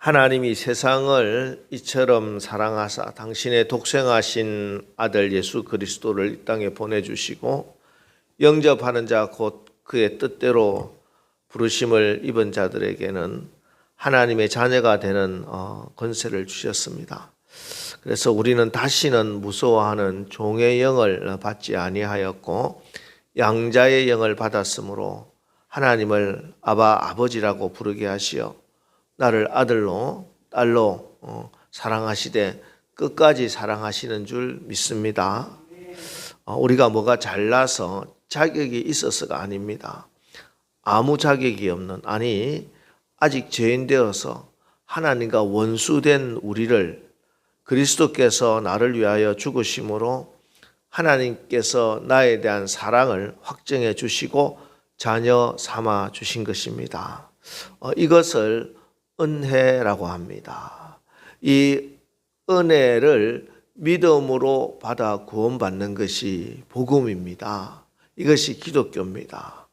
하나님이 세상을 이처럼 사랑하사 당신의 독생하신 아들 예수 그리스도를 이 땅에 보내주시고 영접하는 자 곧 그의 뜻대로 부르심을 입은 자들에게는 하나님의 자녀가 되는 권세를 주셨습니다. 그래서 우리는 다시는 무서워하는 종의 영을 받지 아니하였고 양자의 영을 받았으므로 하나님을 아버지라고 부르게 하시어 나를 아들로 딸로 사랑하시되 끝까지 사랑하시는 줄 믿습니다. 우리가 뭐가 잘나서 자격이 있어서가 아닙니다. 아무 자격이 없는, 아직 죄인 되어서 하나님과 원수된 우리를 그리스도께서 나를 위하여 죽으심으로 하나님께서 나에 대한 사랑을 확정해 주시고 자녀 삼아 주신 것입니다. 이것을 은혜라고 합니다. 이 은혜를 믿음으로 받아 구원받는 것이 복음입니다. 이것이 기독교입니다.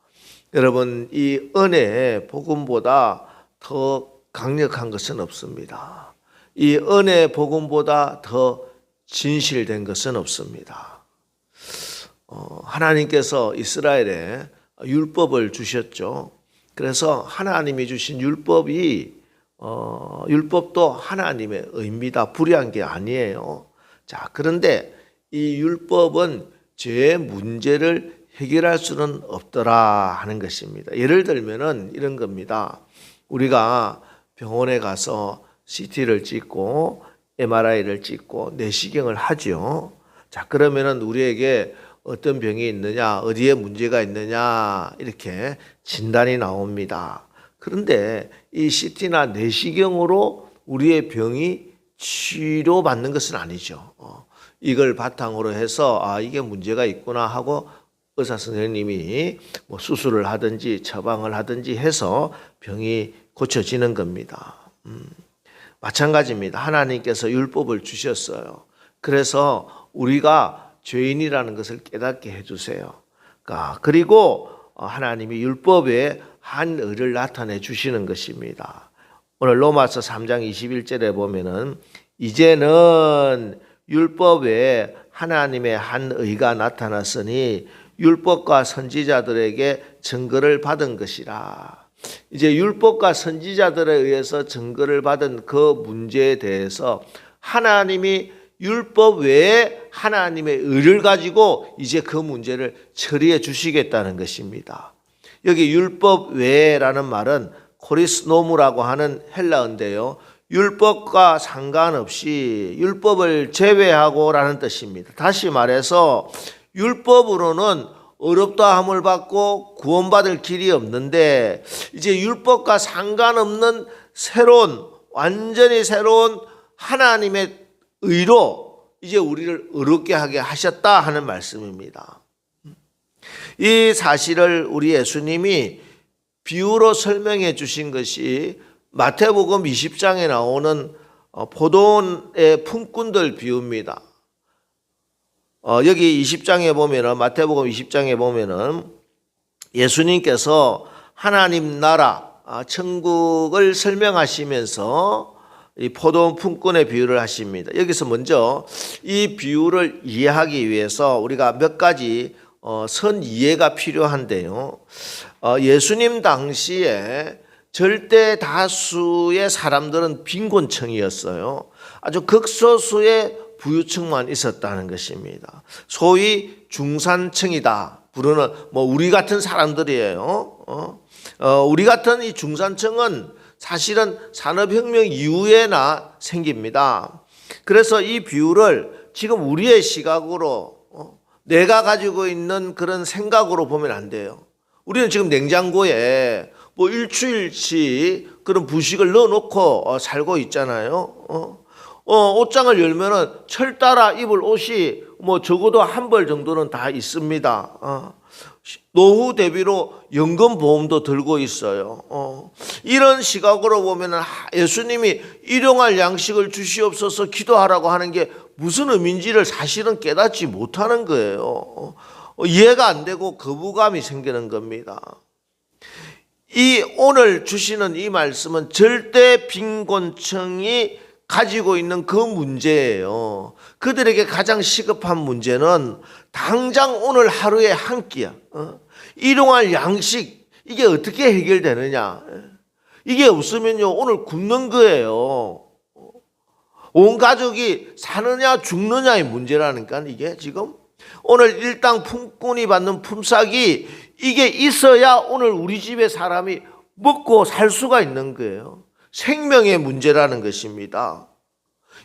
여러분, 이 은혜의 복음보다 더 강력한 것은 없습니다. 이 은혜의 복음보다 더 진실된 것은 없습니다. 하나님께서 이스라엘에 율법을 주셨죠. 그래서 하나님이 주신 율법도 하나님의 의입니다. 불의한 게 아니에요. 자, 그런데 이 율법은 죄의 문제를 해결할 수는 없더라 하는 것입니다. 예를 들면은 이런 겁니다. 우리가 병원에 가서 CT를 찍고 MRI를 찍고 내시경을 하죠. 자, 그러면은 우리에게 어떤 병이 있느냐, 어디에 문제가 있느냐 이렇게 진단이 나옵니다. 그런데 이 CT나 내시경으로 우리의 병이 치료받는 것은 아니죠. 이걸 바탕으로 해서 이게 문제가 있구나 하고 의사 선생님이 수술을 하든지 처방을 하든지 해서 병이 고쳐지는 겁니다. 마찬가지입니다. 하나님께서 율법을 주셨어요. 그래서 우리가 죄인이라는 것을 깨닫게 해주세요. 그리고 하나님이 율법에 한 의를 나타내 주시는 것입니다. 오늘 로마서 3장 21절에 보면은 이제는 율법에 하나님의 한 의가 나타났으니 율법과 선지자들에게 증거를 받은 것이라. 이제 율법과 선지자들에 의해서 증거를 받은 그 문제에 대해서 하나님이 율법 외에 하나님의 의를 가지고 이제 그 문제를 처리해 주시겠다는 것입니다. 여기 율법 외라는 말은 코리스노무라고 하는 헬라어인데요. 율법과 상관없이 율법을 제외하고라는 뜻입니다. 다시 말해서 율법으로는 어렵다함을 받고 구원받을 길이 없는데 이제 율법과 상관없는 완전히 새로운 하나님의 의로 이제 우리를 의롭게 하게 하셨다 하는 말씀입니다. 이 사실을 우리 예수님이 비유로 설명해 주신 것이 마태복음 20장에 나오는 포도원의 품꾼들 비유입니다. 여기 20장에 보면은 마태복음 20장에 보면은 예수님께서 하나님 나라 천국을 설명하시면서 이 포도원 품꾼의 비유를 하십니다. 여기서 먼저 이 비유를 이해하기 위해서 우리가 몇 가지 선 이해가 필요한데요. 예수님 당시에 절대 다수의 사람들은 빈곤층이었어요. 아주 극소수의 부유층만 있었다는 것입니다. 소위 중산층이다 부르는 우리 같은 사람들이에요. 우리 같은 이 중산층은 사실은 산업혁명 이후에나 생깁니다. 그래서 이 비유를 지금 우리의 시각으로 내가 가지고 있는 그런 생각으로 보면 안 돼요. 우리는 지금 냉장고에 일주일치 그런 부식을 넣어놓고 살고 있잖아요. 옷장을 열면은 철 따라 입을 옷이 적어도 한 벌 정도는 다 있습니다. 노후 대비로 연금보험도 들고 있어요. 이런 시각으로 보면은 예수님이 일용할 양식을 주시옵소서 기도하라고 하는 게 무슨 의미인지를 사실은 깨닫지 못하는 거예요. 이해가 안 되고 거부감이 생기는 겁니다. 이 오늘 주시는 이 말씀은 절대 빈곤층이 가지고 있는 그 문제예요. 그들에게 가장 시급한 문제는 당장 오늘 하루에 한 끼야. 일용할 양식, 이게 어떻게 해결되느냐. 이게 없으면요 오늘 굶는 거예요. 온 가족이 사느냐 죽느냐의 문제라니까. 이게 지금 오늘 일당 품꾼이 받는 품삯이 이게 있어야 오늘 우리 집에 사람이 먹고 살 수가 있는 거예요. 생명의 문제라는 것입니다.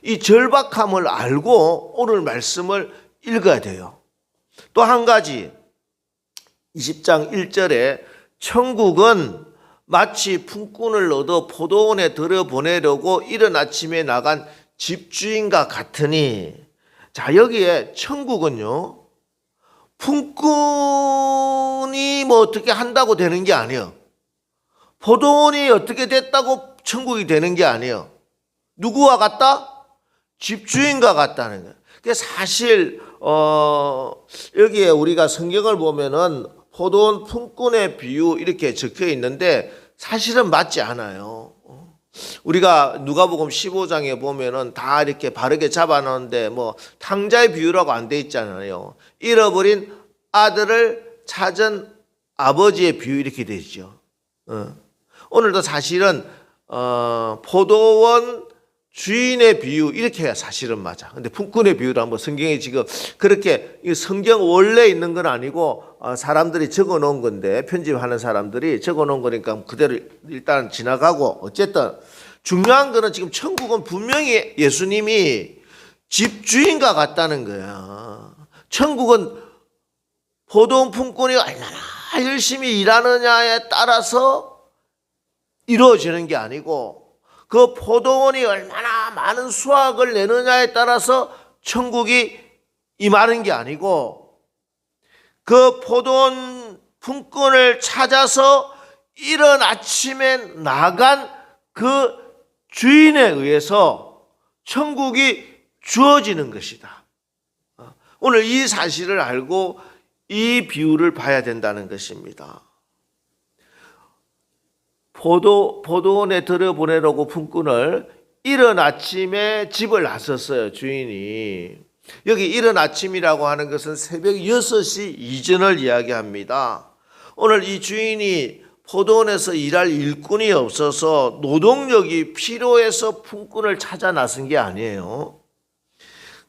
이 절박함을 알고 오늘 말씀을 읽어야 돼요. 또 한 가지 20장 1절에 천국은 마치 품꾼을 얻어 포도원에 들여보내려고 이른 아침에 나간 집주인과 같으니, 자 여기에 천국은요 품꾼이 뭐 어떻게 한다고 되는 게 아니에요. 포도원이 어떻게 됐다고 천국이 되는 게 아니에요. 누구와 같다? 집주인과 같다는 거예요. 사실 여기에 우리가 성경을 보면은 포도원 품꾼의 비유 이렇게 적혀 있는데 사실은 맞지 않아요. 우리가 누가복음 15장에 보면은 다 이렇게 바르게 잡아놓는데 뭐 탕자의 비유라고 안 돼 있잖아요. 잃어버린 아들을 찾은 아버지의 비유 이렇게 되죠. 오늘도 사실은 포도원 주인의 비유 이렇게 사실은 맞아. 근데 품꾼의 비유란 뭐 성경에 지금 그렇게 성경 원래 있는 건 아니고 사람들이 적어 놓은 건데, 편집하는 사람들이 적어 놓은 거니까 그대로 일단 지나가고, 어쨌든 중요한 거는 지금 천국은 분명히 예수님이 집주인과 같다는 거야. 천국은 포도원 품꾼이 얼마나 열심히 일하느냐에 따라서 이루어지는 게 아니고, 그 포도원이 얼마나 많은 수확을 내느냐에 따라서 천국이 임하는 게 아니고, 그 포도원 품꾼을 찾아서 이른 아침에 나간 그 주인에 의해서 천국이 주어지는 것이다. 오늘 이 사실을 알고 이 비유를 봐야 된다는 것입니다. 포도원에 들여보내려고 품꾼을 이른 아침에 집을 나섰어요, 주인이. 여기 이른 아침이라고 하는 것은 새벽 6시 이전을 이야기합니다. 오늘 이 주인이 포도원에서 일할 일꾼이 없어서 노동력이 필요해서 품꾼을 찾아 나선 게 아니에요.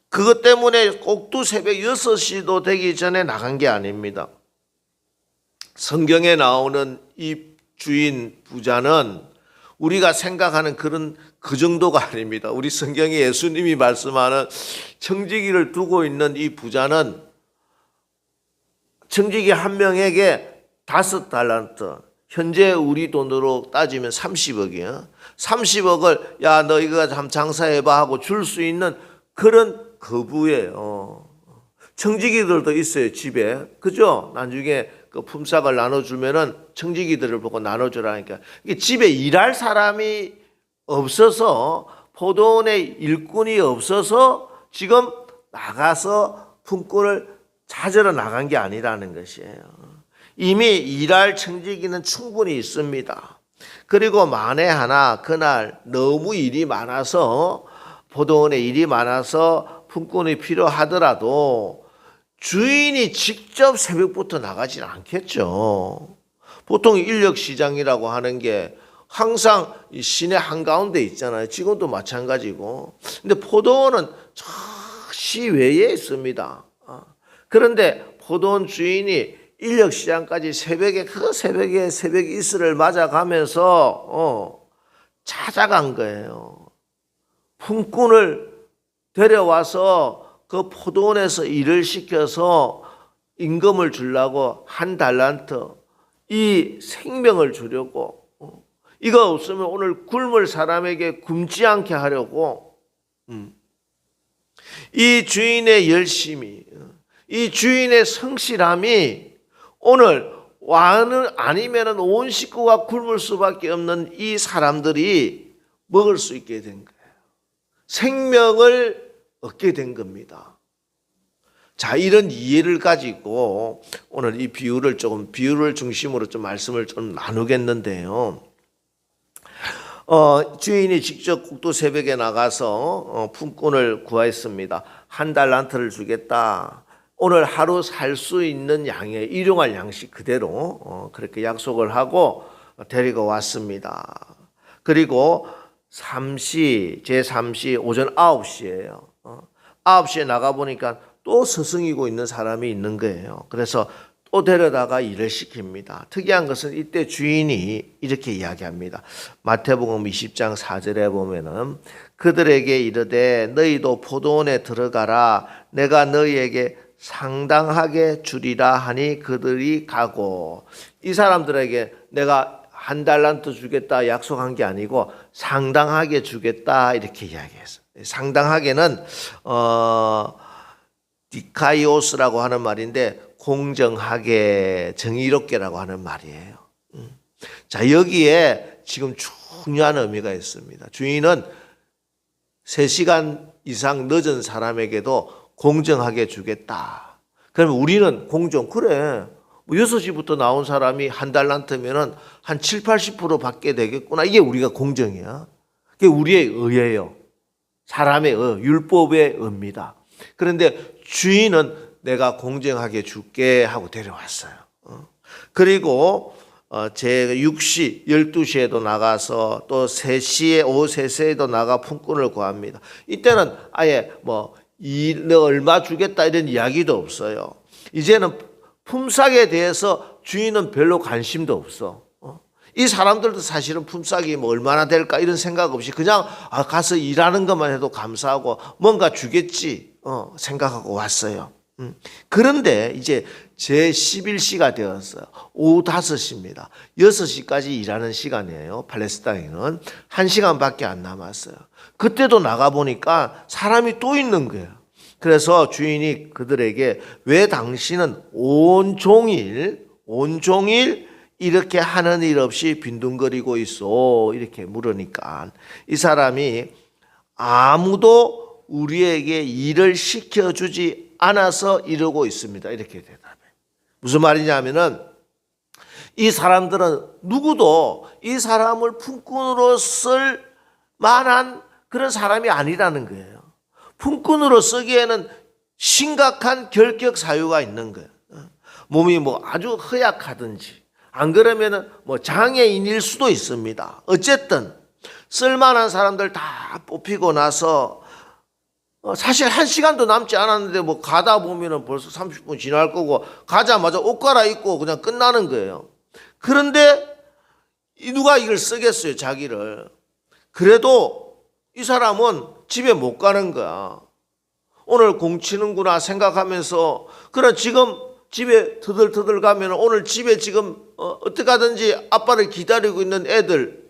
그것 때문에 꼭두 새벽 6시도 되기 전에 나간 게 아닙니다. 성경에 나오는 이 주인 부자는 우리가 생각하는 그 정도가 아닙니다. 우리 성경에 예수님이 말씀하는 청지기를 두고 있는 이 부자는 청지기 한 명에게 5달란트, 현재 우리 돈으로 따지면 30억이에요. 30억을 야 너 이거 한번 장사해봐 하고 줄 수 있는 그런 거부예요. 청지기들도 있어요, 집에. 그죠? 나중에 그 품삯을 나눠주면은 청지기들을 보고 나눠주라니까. 이게 집에 일할 사람이 없어서, 포도원에 일꾼이 없어서 지금 나가서 품꾼을 찾으러 나간 게 아니라는 것이에요. 이미 일할 청지기는 충분히 있습니다. 그리고 만에 하나 그날 너무 일이 많아서, 포도원에 일이 많아서 품꾼이 필요하더라도 주인이 직접 새벽부터 나가지는 않겠죠. 보통 인력시장이라고 하는 게 항상 시내 한가운데 있잖아요. 지금도 마찬가지고. 근데 포도원은 저 시외에 있습니다. 그런데 포도원 주인이 인력시장까지 새벽에, 그 새벽에 새벽 이슬을 맞아가면서 찾아간 거예요. 품꾼을 데려와서 그 포도원에서 일을 시켜서 임금을 주려고 1달란트, 이 생명을 주려고, 이거 없으면 오늘 굶을 사람에게 굶지 않게 하려고, 이 주인의 열심이, 이 주인의 성실함이 오늘 아니면은 온 식구가 굶을 수밖에 없는 이 사람들이 먹을 수 있게 된 거예요. 생명을 얻게 된 겁니다. 자, 이런 이해를 가지고 오늘 이 비유를 중심으로 좀 말씀을 좀 나누겠는데요. 주인이 직접 국도 새벽에 나가서 품꾼을 구하였습니다. 1달란트를 주겠다. 오늘 하루 살 수 있는 양의 일용할 양식 그대로 그렇게 약속을 하고 데리고 왔습니다. 그리고 제3시 오전 9시예요. 9시에 나가보니까 또 스승이고 있는 사람이 있는 거예요. 그래서 또 데려다가 일을 시킵니다. 특이한 것은 이때 주인이 이렇게 이야기합니다. 마태복음 20장 4절에 보면은 그들에게 이르되 너희도 포도원에 들어가라. 내가 너희에게 상당하게 주리라 하니 그들이 가고, 이 사람들에게 내가 1달란트 주겠다 약속한 게 아니고 상당하게 주겠다 이렇게 이야기했어요. 상당하게는 디카이오스라고 하는 말인데 공정하게 정의롭게라고 하는 말이에요. 자, 여기에 지금 중요한 의미가 있습니다. 주인은 3시간 이상 늦은 사람에게도 공정하게 주겠다. 그러면 우리는 그래. 6시부터 나온 사람이 1달란트면은 한 7, 80% 받게 되겠구나. 이게 우리가 공정이야. 그게 우리의 의예요. 사람의 율법의 의입니다. 그런데 주인은 내가 공정하게 줄게 하고 데려왔어요. 그리고 제6시, 12시에도 나가서 또 3시에, 오후 3시에도 나가 품꾼을 구합니다. 이때는 아예 너 얼마 주겠다 이런 이야기도 없어요. 이제는 품삯에 대해서 주인은 별로 관심도 없어. 이 사람들도 사실은 품삯이 얼마나 될까 이런 생각 없이 그냥 가서 일하는 것만 해도 감사하고 뭔가 주겠지 생각하고 왔어요. 그런데 이제 제11시가 되었어요. 오후 5시입니다. 6시까지 일하는 시간이에요. 팔레스타인은 1시간밖에 안 남았어요. 그때도 나가보니까 사람이 또 있는 거예요. 그래서 주인이 그들에게 왜 당신은 온종일 이렇게 하는 일 없이 빈둥거리고 있어? 이렇게 물으니까 이 사람이 아무도 우리에게 일을 시켜주지 않아서 이러고 있습니다. 이렇게 대답해. 무슨 말이냐면은 이 사람들은 누구도 이 사람을 품꾼으로 쓸 만한 그런 사람이 아니라는 거예요. 품꾼으로 쓰기에는 심각한 결격 사유가 있는 거예요. 몸이 아주 허약하든지 안 그러면은 장애인일 수도 있습니다. 어쨌든 쓸만한 사람들 다 뽑히고 나서 사실 1시간도 남지 않았는데 가다 보면은 벌써 30분 지날 거고 가자마자 옷 갈아입고 그냥 끝나는 거예요. 그런데 누가 이걸 쓰겠어요, 자기를. 그래도 이 사람은 집에 못 가는 거야. 오늘 공치는구나 생각하면서 그래 지금 집에 터덜터덜 가면 오늘 집에 지금 어떻게 하든지 아빠를 기다리고 있는 애들,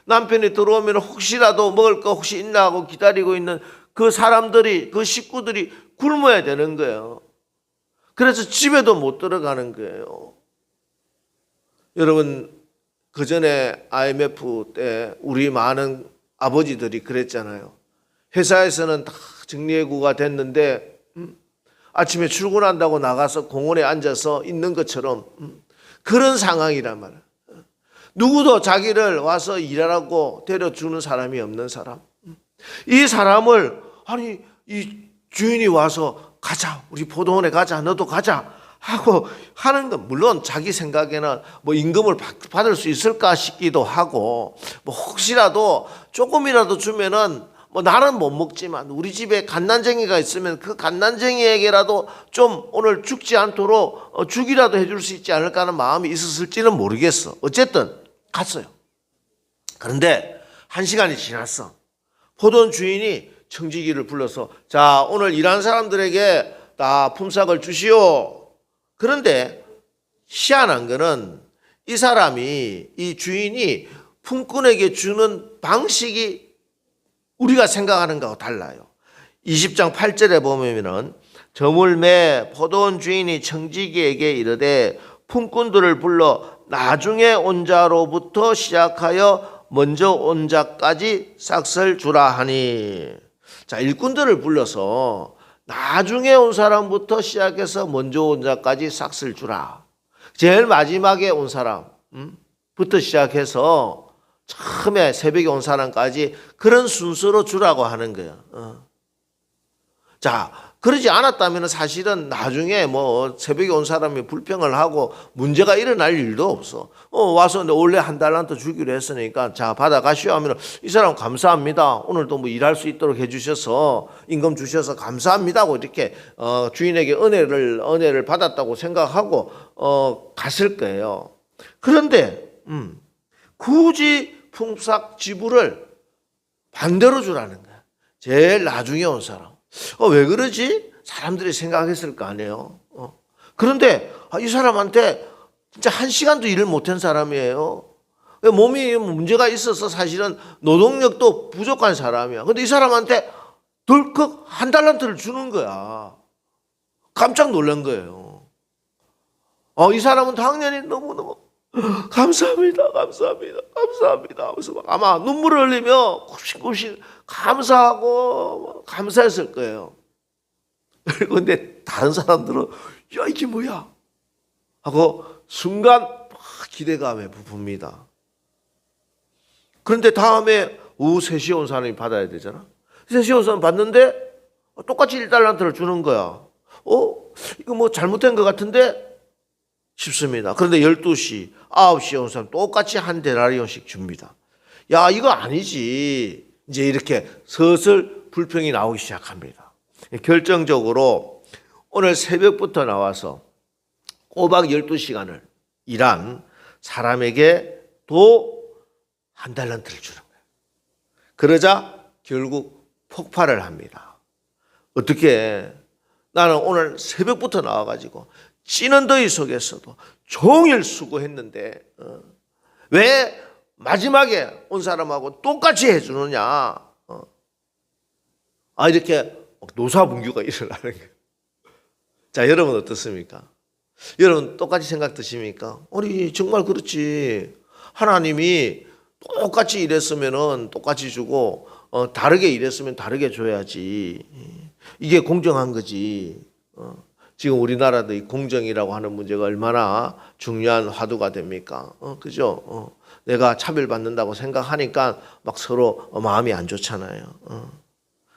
남편이 들어오면 혹시라도 먹을 거 혹시 있나 하고 기다리고 있는 그 사람들이, 그 식구들이 굶어야 되는 거예요. 그래서 집에도 못 들어가는 거예요. 여러분, 그 전에 IMF 때 우리 많은 아버지들이 그랬잖아요. 회사에서는 다 정리해고가 됐는데 아침에 출근한다고 나가서 공원에 앉아서 있는 것처럼 그런 상황이란 말이에요. 누구도 자기를 와서 일하라고 데려주는 사람이 없는 사람. 이 사람을 이 주인이 와서 가자, 우리 포도원에 가자, 너도 가자 하고 하는 건 물론 자기 생각에는 임금을 받을 수 있을까 싶기도 하고 혹시라도 조금이라도 주면은 나는 못 먹지만 우리 집에 갓난쟁이가 있으면 그 갓난쟁이에게라도 좀 오늘 죽지 않도록 죽이라도 해줄 수 있지 않을까 하는 마음이 있었을지는 모르겠어. 어쨌든 갔어요. 그런데 1시간이 지났어. 포도원 주인이 청지기를 불러서 자, 오늘 일한 사람들에게 다 품삯을 주시오. 그런데 희한한 거는 이 사람이, 이 주인이 품꾼에게 주는 방식이 우리가 생각하는 것하고 달라요. 20장 8절에 보면은 저물매 포도원 주인이 청지기에게 이르되 품꾼들을 불러 나중에 온 자로부터 시작하여 먼저 온 자까지 싹을 주라 하니. 자, 일꾼들을 불러서 나중에 온 사람부터 시작해서 먼저 온 자까지 싹쓸 주라. 제일 마지막에 온 사람부터 시작해서 처음에 새벽에 온 사람까지 그런 순서로 주라고 하는 거예요. 자, 그러지 않았다면 사실은 나중에 뭐 새벽에 온 사람이 불평을 하고 문제가 일어날 일도 없어. 와서 원래 한 달란트 주기로 했으니까 자, 받아가시오 하면 이 사람 감사합니다. 오늘도 뭐 일할 수 있도록 해주셔서 임금 주셔서 감사합니다고 이렇게 주인에게 은혜를 받았다고 생각하고 갔을 거예요. 그런데 굳이 품삯 지불을 반대로 주라는 거야. 제일 나중에 온 사람. 왜 그러지? 사람들이 생각했을 거 아니에요. 그런데 이 사람한테 진짜 1시간도 일을 못한 사람이에요. 몸이 문제가 있어서 사실은 노동력도 부족한 사람이야. 근데 이 사람한테 덜컥 한 달란트를 주는 거야. 깜짝 놀란 거예요. 이 사람은 당연히 너무너무 감사합니다, 감사합니다, 감사합니다 하면서 아마 눈물을 흘리며 굽신굽신 감사하고 감사했을 거예요. 그런데 다른 사람들은 야, 이게 뭐야 하고 순간 기대감에 부붑니다. 그런데 다음에 오후 3시에 온 사람이 받아야 되잖아. 3시에 온 사람 받는데 똑같이 1달란트를 주는 거야. 이거 뭐 잘못된 것 같은데 싶습니다. 그런데 12시, 9시에 온 사람 똑같이 한 데나리온씩 줍니다. 야, 이거 아니지. 이제 이렇게 슬슬 불평이 나오기 시작합니다. 결정적으로 오늘 새벽부터 나와서 꼬박 12시간을 일한 사람에게 또 한 달란트를 주는 거예요. 그러자 결국 폭발을 합니다. 어떻게? 나는 오늘 새벽부터 나와가지고 찌는 더위 속에서도 종일 수고했는데 왜 마지막에 온 사람하고 똑같이 해주느냐? 이렇게 노사분규가 일어나는 거예요. 자, 여러분 어떻습니까? 여러분 똑같이 생각 드십니까? 우리 정말 그렇지. 하나님이 똑같이 일했으면 똑같이 주고 다르게 일했으면 다르게 줘야지. 이게 공정한 거지. 지금 우리나라도 이 공정이라고 하는 문제가 얼마나 중요한 화두가 됩니까? 그죠? 내가 차별받는다고 생각하니까 막 서로 마음이 안 좋잖아요.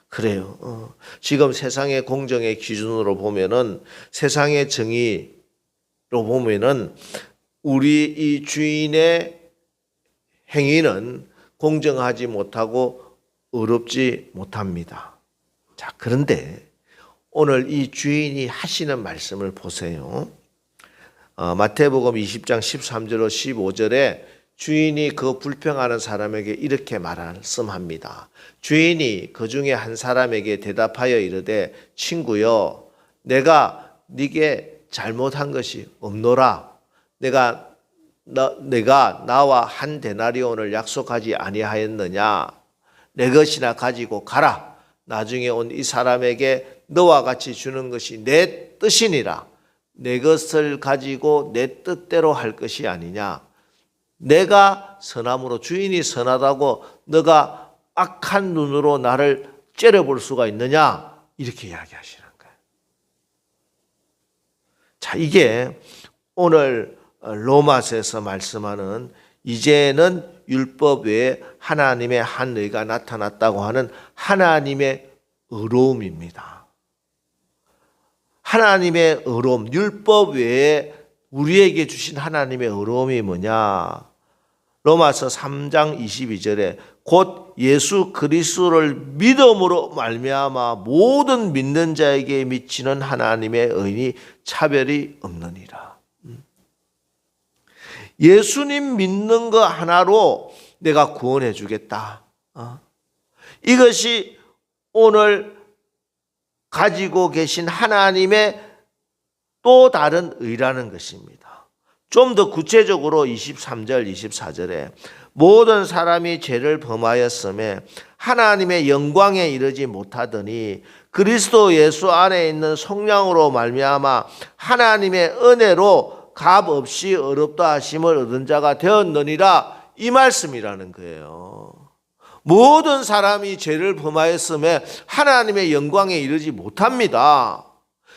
그래요. 지금 세상의 공정의 기준으로 보면은 세상의 정의로 보면은 우리 이 주인의 행위는 공정하지 못하고 의롭지 못합니다. 자, 그런데 오늘 이 주인이 하시는 말씀을 보세요. 마태복음 20장 13절로 15절에 주인이 그 불평하는 사람에게 이렇게 말씀합니다. 주인이 그 중에 한 사람에게 대답하여 이르되 친구여 내가 네게 잘못한 것이 없노라. 내가 나와 한 데나리온을 약속하지 아니하였느냐. 내 것이나 가지고 가라. 나중에 온 이 사람에게 너와 같이 주는 것이 내 뜻이니라. 내 것을 가지고 내 뜻대로 할 것이 아니냐. 내가 선함으로 주인이 선하다고 너가 악한 눈으로 나를 째려볼 수가 있느냐. 이렇게 이야기하시는 거예요. 자, 이게 오늘 로마서에서 말씀하는 이제는 율법 외에 하나님의 한 의가 나타났다고 하는 하나님의 의로움입니다. 하나님의 의로움, 율법 외에 우리에게 주신 하나님의 의로움이 뭐냐? 로마서 3장 22절에 곧 예수 그리스도를 믿음으로 말미암아 모든 믿는 자에게 미치는 하나님의 의니 차별이 없느니라. 예수님 믿는 거 하나로 내가 구원해 주겠다. 이것이 오늘 가지고 계신 하나님의 또 다른 의라는 것입니다. 좀 더 구체적으로 23절, 24절에 모든 사람이 죄를 범하였음에 하나님의 영광에 이르지 못하더니 그리스도 예수 안에 있는 성령으로 말미암아 하나님의 은혜로 값 없이 어렵다 하심을 얻은 자가 되었느니라. 이 말씀이라는 거예요. 모든 사람이 죄를 범하였음에 하나님의 영광에 이르지 못합니다.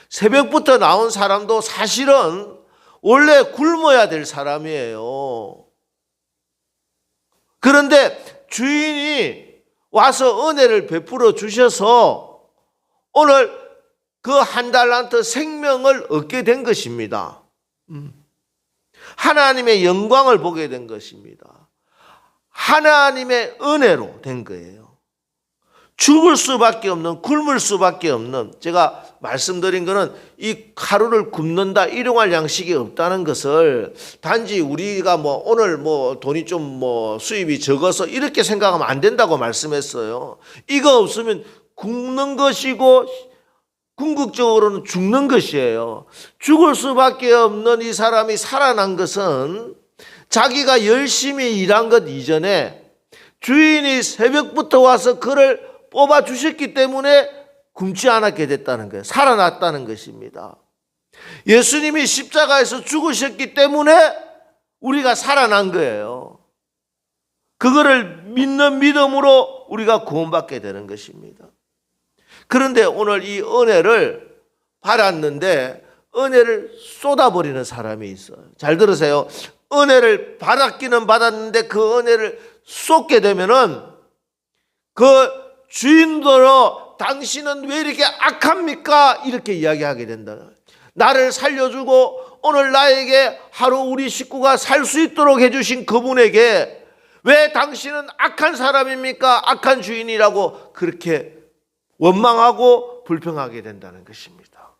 새벽부터 나온 사람도 사실은 원래 굶어야 될 사람이에요. 그런데 주인이 와서 은혜를 베풀어 주셔서 오늘 그 한 달란트 생명을 얻게 된 것입니다. 하나님의 영광을 보게 된 것입니다. 하나님의 은혜로 된 거예요. 죽을 수밖에 없는, 굶을 수밖에 없는, 제가 말씀드린 거는 이 하루를 굶는다, 일용할 양식이 없다는 것을 단지 우리가 오늘 돈이 좀 수입이 적어서 이렇게 생각하면 안 된다고 말씀했어요. 이거 없으면 굶는 것이고 궁극적으로는 죽는 것이에요. 죽을 수밖에 없는 이 사람이 살아난 것은 자기가 열심히 일한 것 이전에 주인이 새벽부터 와서 그를 뽑아 주셨기 때문에 굶지 않았게 됐다는 거예요. 살아났다는 것입니다. 예수님이 십자가에서 죽으셨기 때문에 우리가 살아난 거예요. 그거를 믿는 믿음으로 우리가 구원받게 되는 것입니다. 그런데 오늘 이 은혜를 받았는데 은혜를 쏟아버리는 사람이 있어요. 잘 들으세요. 은혜를 받았기는 받았는데 그 은혜를 쏟게 되면은 그 주인으로 당신은 왜 이렇게 악합니까? 이렇게 이야기하게 된다. 나를 살려주고 오늘 나에게 하루 우리 식구가 살 수 있도록 해주신 그분에게 왜 당신은 악한 사람입니까? 악한 주인이라고 그렇게 원망하고 불평하게 된다는 것입니다.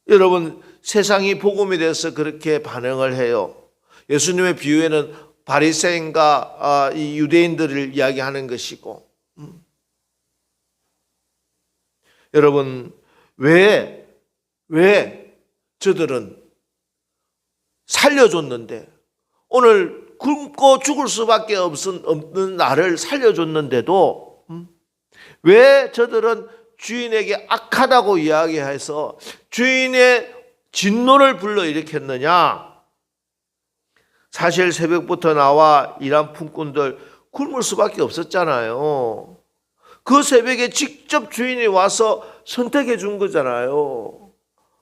여러분, 세상이 복음에 대해서 그렇게 반응을 해요. 예수님의 비유에는 바리새인과 이 유대인들을 이야기하는 것이고, 여러분, 왜 저들은 살려줬는데 오늘 굶고 죽을 수밖에 없는 나를 살려줬는데도 왜 저들은 주인에게 악하다고 이야기해서 주인의 진노를 불러일으켰느냐? 사실 새벽부터 나와 일한 품꾼들 굶을 수밖에 없었잖아요. 그 새벽에 직접 주인이 와서 선택해 준 거잖아요.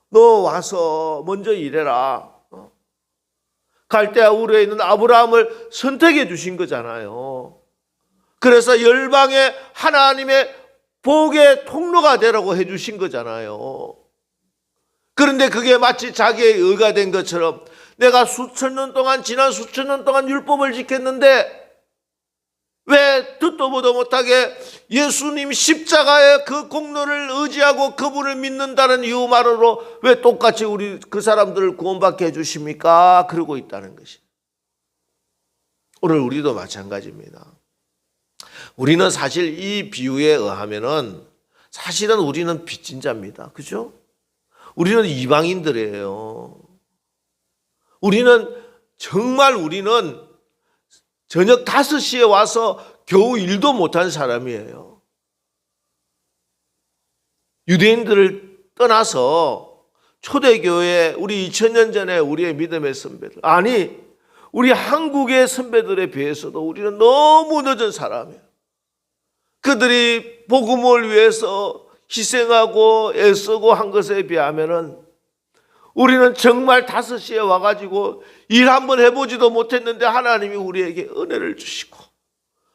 너 와서 먼저 일해라. 갈대아 우르에 있는 아브라함을 선택해 주신 거잖아요. 그래서 열방의 하나님의 복의 통로가 되라고 해주신 거잖아요. 그런데 그게 마치 자기의 의가 된 것처럼 내가 지난 수천 년 동안 율법을 지켰는데 왜 듣도 보도 못하게 예수님 십자가의 그 공로를 의지하고 그분을 믿는다는 이유만으로 왜 똑같이 우리 그 사람들을 구원받게 해주십니까? 그러고 있다는 것이. 오늘 우리도 마찬가지입니다. 우리는 사실 이 비유에 의하면은 사실은 우리는 빚진 자입니다. 그죠? 우리는 이방인들이에요. 우리는 저녁 5시에 와서 겨우 일도 못한 사람이에요. 유대인들을 떠나서 초대교회 우리 2000년 전에 우리의 믿음의 선배들, 아니 우리 한국의 선배들에 비해서도 우리는 너무 늦은 사람이에요. 그들이 복음을 위해서 희생하고 애쓰고 한 것에 비하면은 우리는 정말 5시에 와가지고 일 한번 해보지도 못했는데 하나님이 우리에게 은혜를 주시고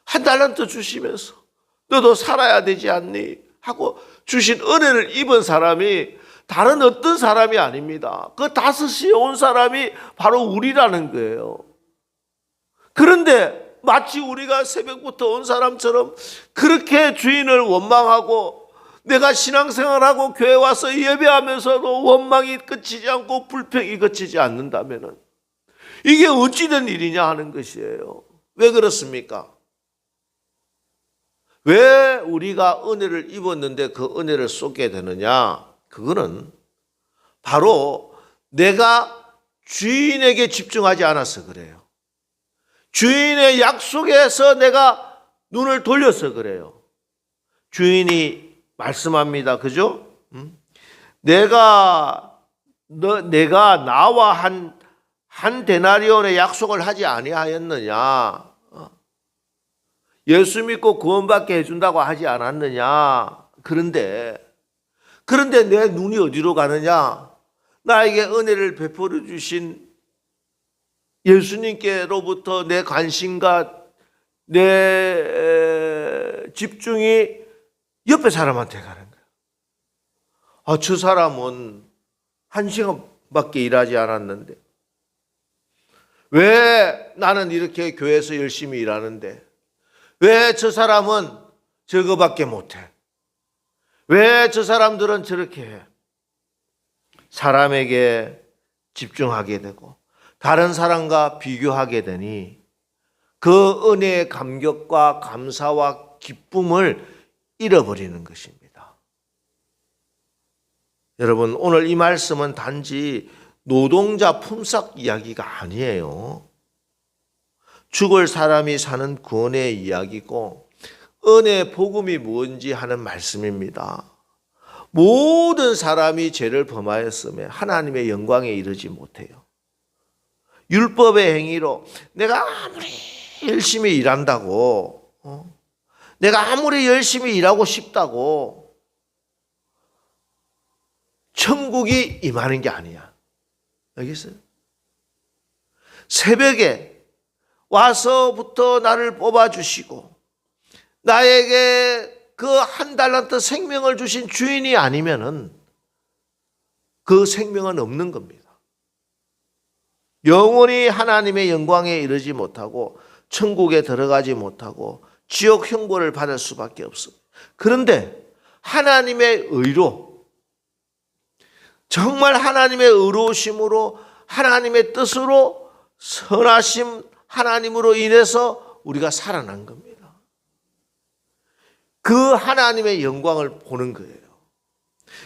한 달란트 주시면서 너도 살아야 되지 않니? 하고 주신 은혜를 입은 사람이 다른 어떤 사람이 아닙니다. 그 5시에 온 사람이 바로 우리라는 거예요. 그런데 마치 우리가 새벽부터 온 사람처럼 그렇게 주인을 원망하고 내가 신앙생활하고 교회 와서 예배하면서도 원망이 그치지 않고 불평이 그치지 않는다면 이게 어찌된 일이냐 하는 것이에요. 왜 그렇습니까? 왜 우리가 은혜를 입었는데 그 은혜를 쏟게 되느냐? 그거는 바로 내가 주인에게 집중하지 않아서 그래요. 주인의 약속에서 내가 눈을 돌려서 그래요. 주인이 말씀합니다. 그죠? 내가 나와 한 데나리온의 약속을 하지 아니하였느냐? 예수 믿고 구원받게 해준다고 하지 않았느냐? 그런데 내 눈이 어디로 가느냐? 나에게 은혜를 베풀어 주신 예수님께로부터 내 관심과 내 집중이 옆에 사람한테 가는 거야. 아, 저 사람은 1시간밖에 일하지 않았는데 왜 나는 이렇게 교회에서 열심히 일하는데 왜 저 사람은 저거밖에 못해? 왜 저 사람들은 저렇게 해? 사람에게 집중하게 되고 다른 사람과 비교하게 되니 그 은혜의 감격과 감사와 기쁨을 잃어버리는 것입니다. 여러분, 오늘 이 말씀은 단지 노동자 품삯 이야기가 아니에요. 죽을 사람이 사는 구원의 이야기고 은혜의 복음이 무엇인지 하는 말씀입니다. 모든 사람이 죄를 범하였으며 하나님의 영광에 이르지 못해요. 율법의 행위로 내가 아무리 열심히 일한다고, 내가 아무리 열심히 일하고 싶다고 천국이 임하는 게 아니야. 알겠어요? 새벽에 와서부터 나를 뽑아주시고 나에게 그 한 달란트 생명을 주신 주인이 아니면은 그 생명은 없는 겁니다. 영원히 하나님의 영광에 이르지 못하고 천국에 들어가지 못하고 지옥 형벌을 받을 수밖에 없습니다. 그런데 하나님의 의로, 정말 하나님의 의로우심으로 하나님의 뜻으로 선하심 하나님으로 인해서 우리가 살아난 겁니다. 그 하나님의 영광을 보는 거예요.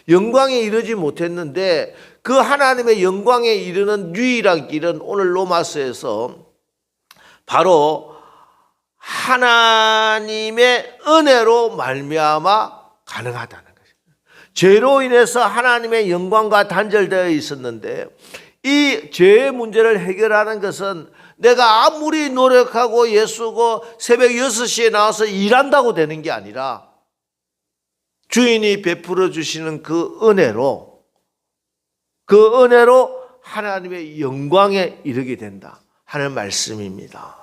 영광에 이르지 못했는데 그 하나님의 영광에 이르는 유일한 길은 오늘 로마서에서 바로 하나님의 은혜로 말미암아 가능하다는 것입니다. 죄로 인해서 하나님의 영광과 단절되어 있었는데 이 죄의 문제를 해결하는 것은 내가 아무리 노력하고 예수고 새벽 6시에 나와서 일한다고 되는 게 아니라 주인이 베풀어 주시는 그 은혜로 하나님의 영광에 이르게 된다 하는 말씀입니다.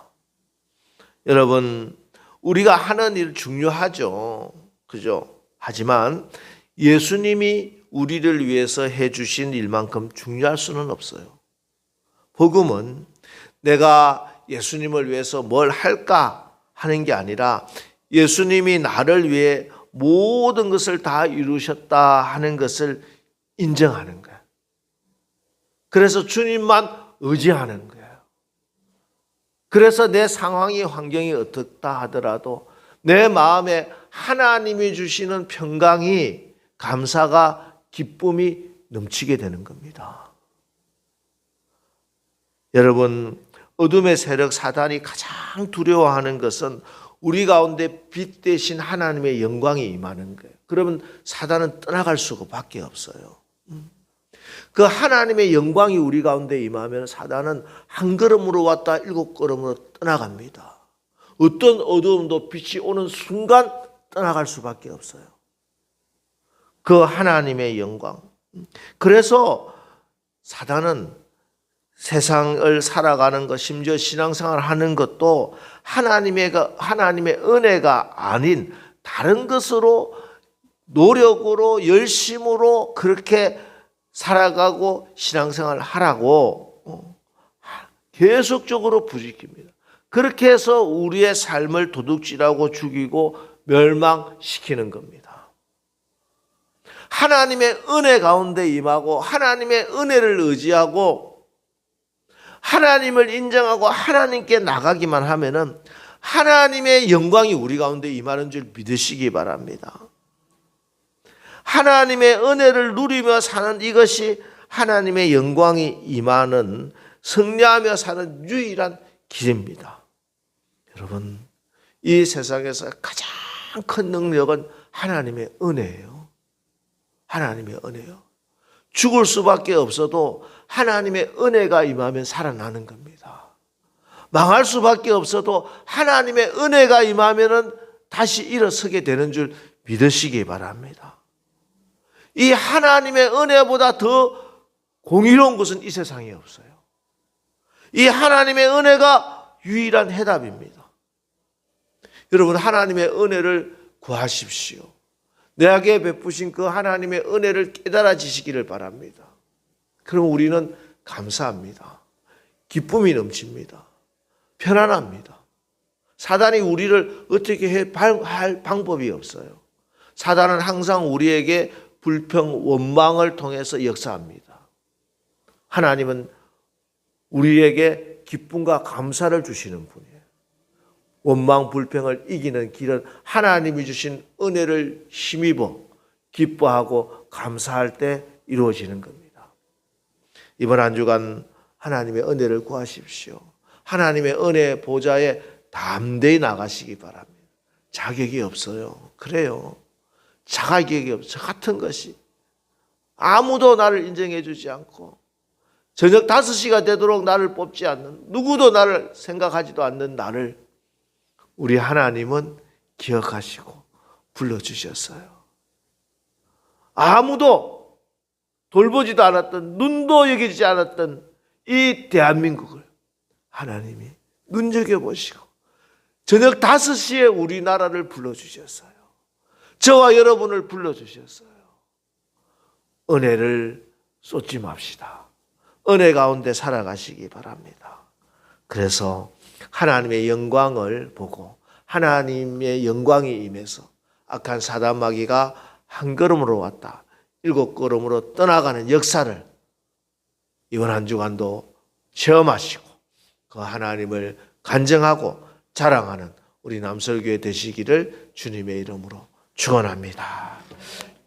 여러분, 우리가 하는 일 중요하죠. 그죠? 하지만 예수님이 우리를 위해서 해주신 일만큼 중요할 수는 없어요. 복음은 내가 예수님을 위해서 뭘 할까 하는 게 아니라 예수님이 나를 위해 모든 것을 다 이루셨다 하는 것을 인정하는 거예요. 그래서 주님만 의지하는 거예요. 그래서 내 상황이 환경이 어떻다 하더라도 내 마음에 하나님이 주시는 평강이 감사가 기쁨이 넘치게 되는 겁니다. 여러분, 어둠의 세력 사단이 가장 두려워하는 것은 우리 가운데 빛 대신 하나님의 영광이 임하는 거예요. 그러면 사단은 떠나갈 수밖에 없어요. 그 하나님의 영광이 우리 가운데 임하면 사단은 한 걸음으로 왔다 7걸음으로 떠나갑니다. 어떤 어두움도 빛이 오는 순간 떠나갈 수밖에 없어요. 그 하나님의 영광. 그래서 사단은 세상을 살아가는 것, 심지어 신앙생활을 하는 것도 하나님의 은혜가 아닌 다른 것으로 노력으로 열심으로 그렇게 살아가고 신앙생활을 하라고 계속적으로 부추깁니다. 그렇게 해서 우리의 삶을 도둑질하고 죽이고 멸망시키는 겁니다. 하나님의 은혜 가운데 임하고 하나님의 은혜를 의지하고 하나님을 인정하고 하나님께 나가기만 하면은 하나님의 영광이 우리 가운데 임하는 줄 믿으시기 바랍니다. 하나님의 은혜를 누리며 사는 이것이 하나님의 영광이 임하는 승리하며 사는 유일한 길입니다. 여러분, 이 세상에서 가장 큰 능력은 하나님의 은혜예요. 하나님의 은혜요. 죽을 수밖에 없어도 하나님의 은혜가 임하면 살아나는 겁니다. 망할 수밖에 없어도 하나님의 은혜가 임하면은 다시 일어서게 되는 줄 믿으시기 바랍니다. 이 하나님의 은혜보다 더 공의로운 것은 이 세상에 없어요. 이 하나님의 은혜가 유일한 해답입니다. 여러분, 하나님의 은혜를 구하십시오. 내게 베푸신 그 하나님의 은혜를 깨달아지시기를 바랍니다. 그럼 우리는 감사합니다. 기쁨이 넘칩니다. 편안합니다. 사단이 우리를 어떻게 할 방법이 없어요. 사단은 항상 우리에게 불평, 원망을 통해서 역사합니다. 하나님은 우리에게 기쁨과 감사를 주시는 분이에요. 원망, 불평을 이기는 길은 하나님이 주신 은혜를 힘입어 기뻐하고 감사할 때 이루어지는 겁니다. 이번 한 주간 하나님의 은혜를 구하십시오. 하나님의 은혜 보좌에 담대히 나가시기 바랍니다. 자격이 없어요. 그래요. 자격이 없어. 저 같은 것이 아무도 나를 인정해 주지 않고 저녁 5시가 되도록 나를 뽑지 않는, 누구도 나를 생각하지도 않는 나를 우리 하나님은 기억하시고 불러주셨어요. 아무도 돌보지도 않았던, 눈도 여기지 않았던 이 대한민국을 하나님이 눈여겨보시고 저녁 5시에 우리나라를 불러주셨어요. 저와 여러분을 불러주셨어요. 은혜를 쏟지 맙시다. 은혜 가운데 살아가시기 바랍니다. 그래서 하나님의 영광을 보고 하나님의 영광이 임해서 악한 사단 마귀가 한 걸음으로 왔다 7걸음으로 떠나가는 역사를 이번 한 주간도 체험하시고 그 하나님을 간증하고 자랑하는 우리 남설교회 되시기를 주님의 이름으로 축원합니다.